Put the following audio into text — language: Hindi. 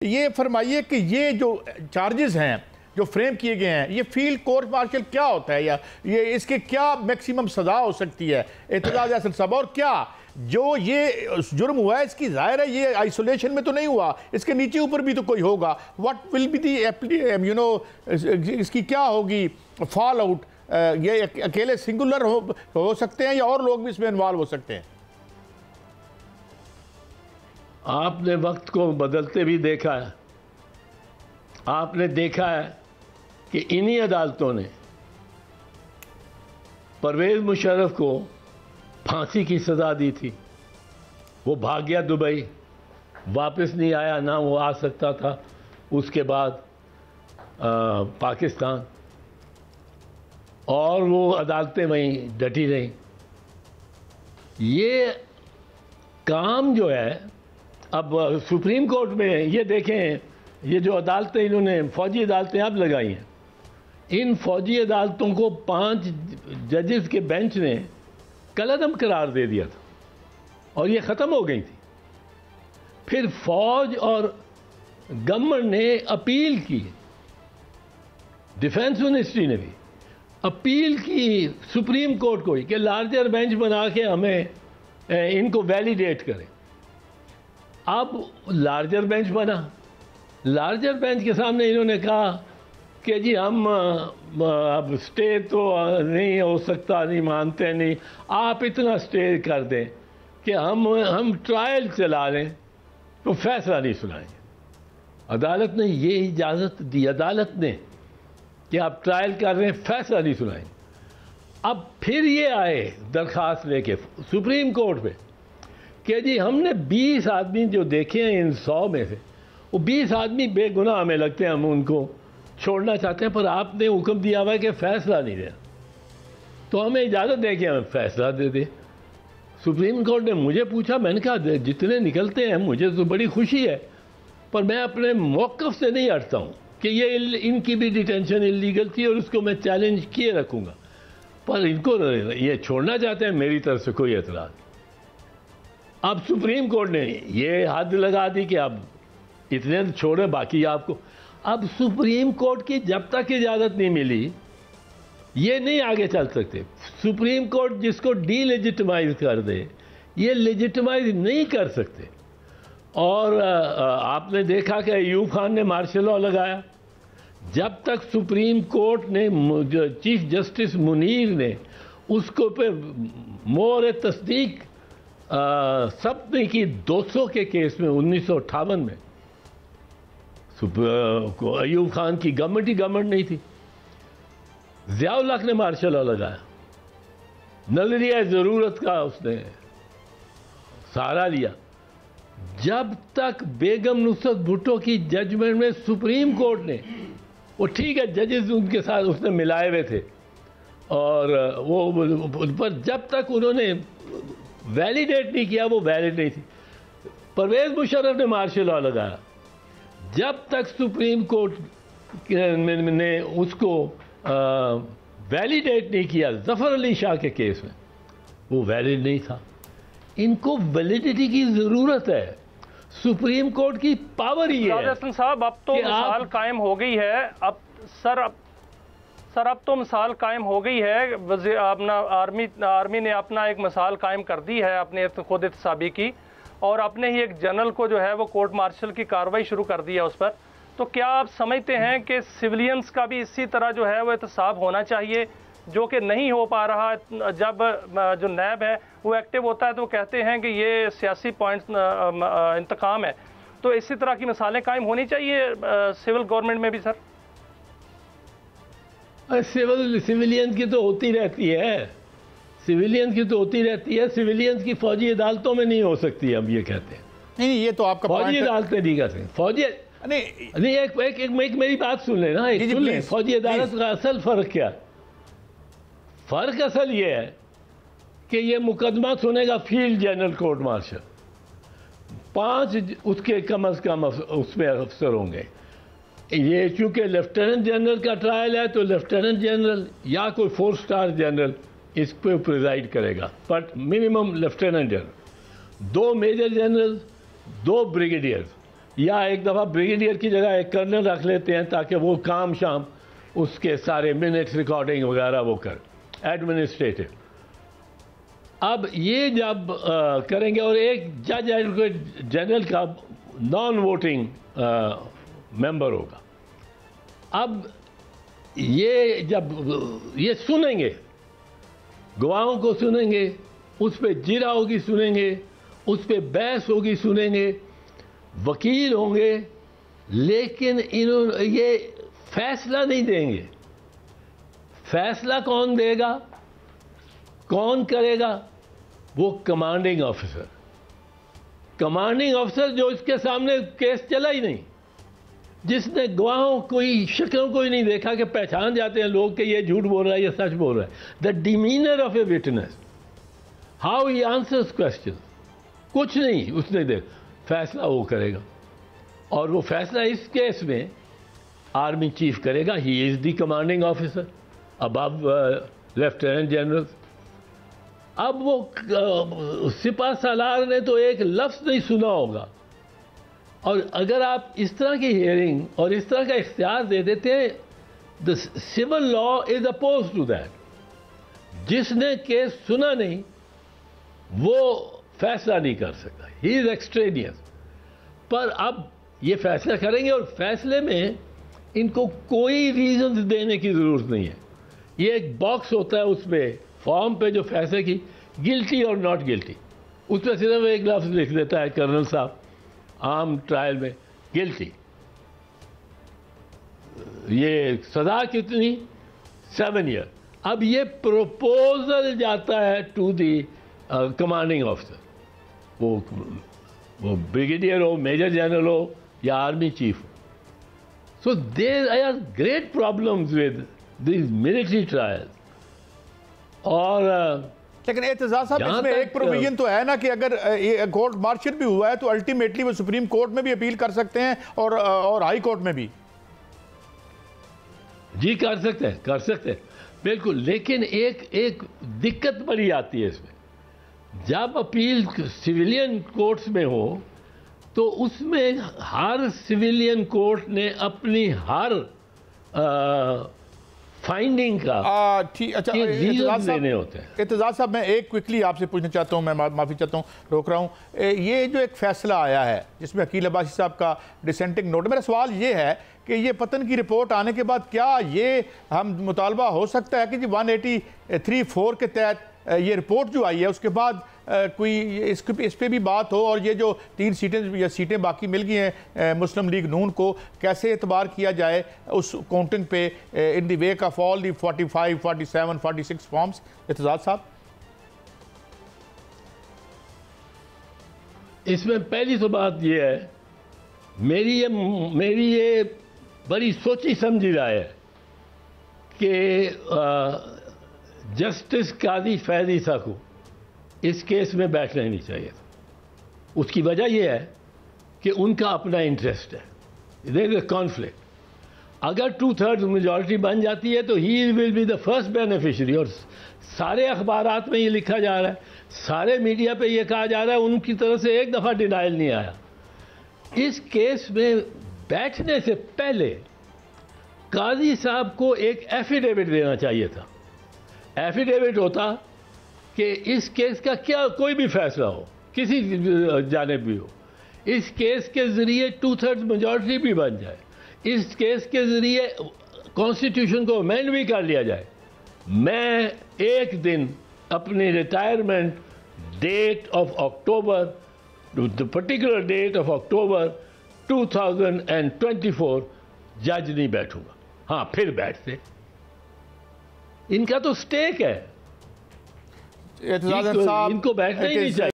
ये फरमाइए कि ये जो चार्जेस हैं जो फ्रेम किए गए हैं, ये फील्ड कोर्ट मार्शल क्या होता है, या ये इसके क्या मैक्सिमम सजा हो सकती है एतजाज अहसन साहब, और क्या जो ये जुर्म हुआ है इसकी जाहिर है ये आइसोलेशन में तो नहीं हुआ, इसके नीचे ऊपर भी तो कोई होगा। व्हाट विल बी दी इसकी क्या होगी फॉल आउट? ये अकेले सिंगुलर हो सकते हैं या और लोग भी इसमें इन्वॉल्व हो सकते हैं? आपने वक्त को बदलते भी देखा है। आपने देखा है कि इन्हीं अदालतों ने परवेज मुशर्रफ को फांसी की सज़ा दी थी। वो भाग गया दुबई, वापस नहीं आया, ना वो आ सकता था उसके बाद पाकिस्तान, और वो अदालतें वहीं डटी रहीं। ये काम जो है अब सुप्रीम कोर्ट में, ये देखें ये जो अदालतें इन्होंने फौजी अदालतें अब लगाई हैं, इन फौजी अदालतों को 5 जजेस के बेंच ने कलअदम करार दे दिया था और ये ख़त्म हो गई थी। फिर फौज और गवर्नमेंट ने अपील की, डिफेंस मिनिस्ट्री ने भी अपील की सुप्रीम कोर्ट को कि लार्जर बेंच बना के हमें इनको वैलिडेट करें। अब लार्जर बेंच बना, लार्जर बेंच के सामने इन्होंने कहा कि जी हम अब स्टे तो नहीं हो सकता, नहीं मानते, नहीं, आप इतना स्टे कर दें कि हम ट्रायल चला लें तो फैसला नहीं सुनाएंगे। अदालत ने ये इजाज़त दी, अदालत ने, कि आप ट्रायल कर रहे हैं, फैसला नहीं सुनाएंगे। अब फिर ये आए दरख्वास्त लेके सुप्रीम कोर्ट पे कि जी हमने 20 आदमी जो देखे हैं इन 100 में से, वो 20 आदमी बेगुनाह हमें लगते हैं, हम उनको छोड़ना चाहते हैं, पर आपने हुक्म दिया हुआ है कि फैसला नहीं देना, तो हमें इजाज़त दे के हमें फैसला दे दे। सुप्रीम कोर्ट ने मुझे पूछा, मैंने कहा जितने निकलते हैं मुझे तो बड़ी खुशी है, पर मैं अपने मौक़िफ़ से नहीं हटता हूँ कि ये इनकी भी डिटेंशन इलीगल थी और उसको मैं चैलेंज किए रखूँगा, पर इनको ये छोड़ना चाहते हैं, मेरी तरफ से कोई एतराज़। अब सुप्रीम कोर्ट ने ये हद लगा दी कि अब इतने छोड़े, बाकी आपको। अब सुप्रीम कोर्ट की जब तक इजाज़त नहीं मिली ये नहीं आगे चल सकते। सुप्रीम कोर्ट जिसको डीलेजिटिमाइज कर दे, ये लेजिटिमाइज नहीं कर सकते। और आपने देखा कि अयूब खान ने मार्शल लॉ लगाया, जब तक सुप्रीम कोर्ट ने, चीफ जस्टिस मुनीर ने उसको पे मोहर तस्दीक सब ने की 200 के केस में 1958 में, अयूब खान की गवर्नमेंट ही गवर्नमेंट नहीं थी, ज़िया-उल हक ने मार्शल लॉ लगाया, नजरिया ज़रूरत का उसने सहारा लिया। जब तक बेगम नुसरत भुट्टो की जजमेंट में सुप्रीम कोर्ट ने, वो ठीक है जजेस उनके साथ उसने मिलाए हुए थे, और वो पर जब तक उन्होंने वैलिडेट नहीं किया वो वैलिड नहीं थी। परवेज मुशर्रफ ने मार्शल लॉ लगाया, जब तक सुप्रीम कोर्ट ने उसको वैलिडेट नहीं किया, जफ़र अली शाह के केस में वो वैलिड नहीं था। इनको वैलिडिटी की ज़रूरत है, सुप्रीम कोर्ट की पावर ही है। साहब अब तो मिसाल कायम हो गई है, अब तो मिसाल कायम हो गई है, अपना आर्मी ने अपना एक मिसाल कायम कर दी है अपने खुद एहतसाबी की, और अपने ही एक जनरल को जो है वो कोर्ट मार्शल की कार्रवाई शुरू कर दी है उस पर। तो क्या आप समझते हैं कि सिविलियंस का भी इसी तरह जो है वो एहतसाब होना चाहिए, जो कि नहीं हो पा रहा? जब जो नैब है वो एक्टिव होता है तो वो कहते हैं कि ये सियासी पॉइंट्स इंतकाम है, तो इसी तरह की मिसालें कायम होनी चाहिए सिविल गवर्नमेंट में भी सर? सिविलियंस की तो होती रहती है, सिविलियंस की तो होती रहती है, सिविलियंस की फौजी अदालतों में नहीं हो सकती। अब ये कहते हैं नहीं, ये तो आपका फौजी अदालतें नहीं कर सकते। फौजी नहीं, एक मेरी बात सुन लेना, एक सुन ले। फौजी अदालत का असल फ़र्क क्या है? फ़र्क असल ये है कि ये मुकदमा सुनेगा फील्ड जनरल कोर्ट मार्शल, 5 उसके कम से कम उसमें अफसर होंगे। ये चूँकि लेफ्टिनेंट जनरल का ट्रायल है तो लेफ्टिनेंट जनरल या कोई 4 स्टार जनरल इस पर प्रिजाइड करेगा, but minimum lieutenant general, 2 major general, 2 brigadiers, या एक दफ़ा ब्रिगेडियर की जगह एक कर्नल रख लेते हैं ताकि वो काम शाम उसके सारे मिनट्स रिकॉर्डिंग वगैरह वो कर एडमिनिस्ट्रेटिव। अब ये जब करेंगे और एक जज एडवोकेट जनरल का नॉन वोटिंग मेंबर होगा। अब ये जब ये सुनेंगे, गवाहों को सुनेंगे, उस पर जिरा होगी सुनेंगे, उस पर बहस होगी सुनेंगे, वकील होंगे, लेकिन इन्होंने ये फैसला नहीं देंगे। फैसला कौन देगा, कौन करेगा? वो कमांडिंग ऑफिसर। कमांडिंग ऑफिसर जो इसके सामने केस चला ही नहीं, जिसने गवाहों कोई शक्लों को ही नहीं देखा कि पहचान जाते हैं लोग कि ये झूठ बोल रहा है, ये सच बोल रहा है। The demeanour of a witness, how he answers question, कुछ नहीं उसने देख। फैसला वो करेगा, और वो फैसला इस केस में आर्मी चीफ करेगा। He is the commanding officer above lieutenant general. अब वो सिपा सालार ने तो एक लफ्ज़ नहीं सुना होगा, और अगर आप इस तरह की हियरिंग और इस तरह का इख्तियार दे देते हैं, the civil law is oppose to that. जिसने केस सुना नहीं वो फैसला नहीं कर सकता, ही इज एक्सट्रेनियस। पर अब ये फैसला करेंगे, और फैसले में इनको कोई रीजन देने की ज़रूरत नहीं है। ये एक बॉक्स होता है, उसमें फॉर्म पे जो फैसले की गिल्टी और नॉट गिल्टी, उस पर सिर्फ एक लफ्ज़ लिख देता है कर्नल साहब आम ट्रायल में, गिल्टी। ये सज़ा कितनी? 7 ईयर। अब ये प्रपोजल जाता है टू दी कमांडिंग ऑफिसर, वो ब्रिगेडियर हो, मेजर जनरल हो या आर्मी चीफ हो। So there are great problems with this military trial. और लेकिन एतजाज साहब, इसमें एक प्रोविजन तो है ना कि अगर कोर्ट मार्शल भी हुआ है तो अल्टीमेटली वो सुप्रीम कोर्ट में भी अपील कर सकते हैं और हाई कोर्ट में भी। जी कर सकते हैं बिल्कुल। लेकिन एक दिक्कत बड़ी आती है इसमें, जब अपील सिविलियन कोर्ट्स में हो तो उसमें हर सिविलियन कोर्ट ने अपनी हर फाइंडिंग का ठीक। अच्छा, लेने होते हैं। एतजाज साहब, मैं एक क्विकली आपसे पूछना चाहता हूँ, मैं माफ़ी चाहता हूँ, रोक रहा हूँ। ये जो एक फैसला आया है जिसमें अकील अब्बासी साहब का डिसेंटिंग नोट, मेरा सवाल ये है कि ये पतन की रिपोर्ट आने के बाद क्या ये हम मुतालबा हो सकता है कि जी 183(4) के तहत ये रिपोर्ट जो आई है उसके बाद कोई इस पे भी बात हो, और ये जो 3 सीटें या सीटें बाकी मिल गई हैं मुस्लिम लीग नून को, कैसे एतबार किया जाए उस काउंटिंग पे in the wake of all the 45, 47, 46 forms? Aitzaz साहब, इसमें पहली तो बात ये है, मेरी ये बड़ी सोची समझी राय है कि जस्टिस काजी फैज़ ईसा को इस केस में बैठना ही नहीं चाहिए था। उसकी वजह यह है कि उनका अपना इंटरेस्ट है, देयर इज अ कॉन्फ्लिक्ट। अगर 2/3 मेजॉरिटी बन जाती है तो he will be the first beneficiary, और सारे अखबारात में ये लिखा जा रहा है, सारे मीडिया पे ये कहा जा रहा है, उनकी तरफ से एक दफ़ा डिनाइल नहीं आया। इस केस में बैठने से पहले काजी साहब को एक एफिडेविट देना चाहिए था। एफिडेविट होता कि इस केस का क्या कोई भी फैसला हो, किसी जानिब भी हो, इस केस के ज़रिए 2/3 मेजॉरिटी भी बन जाए, इस केस के ज़रिए कॉन्स्टिट्यूशन को अमेंड भी कर लिया जाए, मैं एक दिन अपनी retirement date of October, the particular date of October 2024 जज नहीं बैठूंगा। हाँ, फिर बैठते। इनका तो स्टेक है, इनको बैठना ही नहीं चाहिए।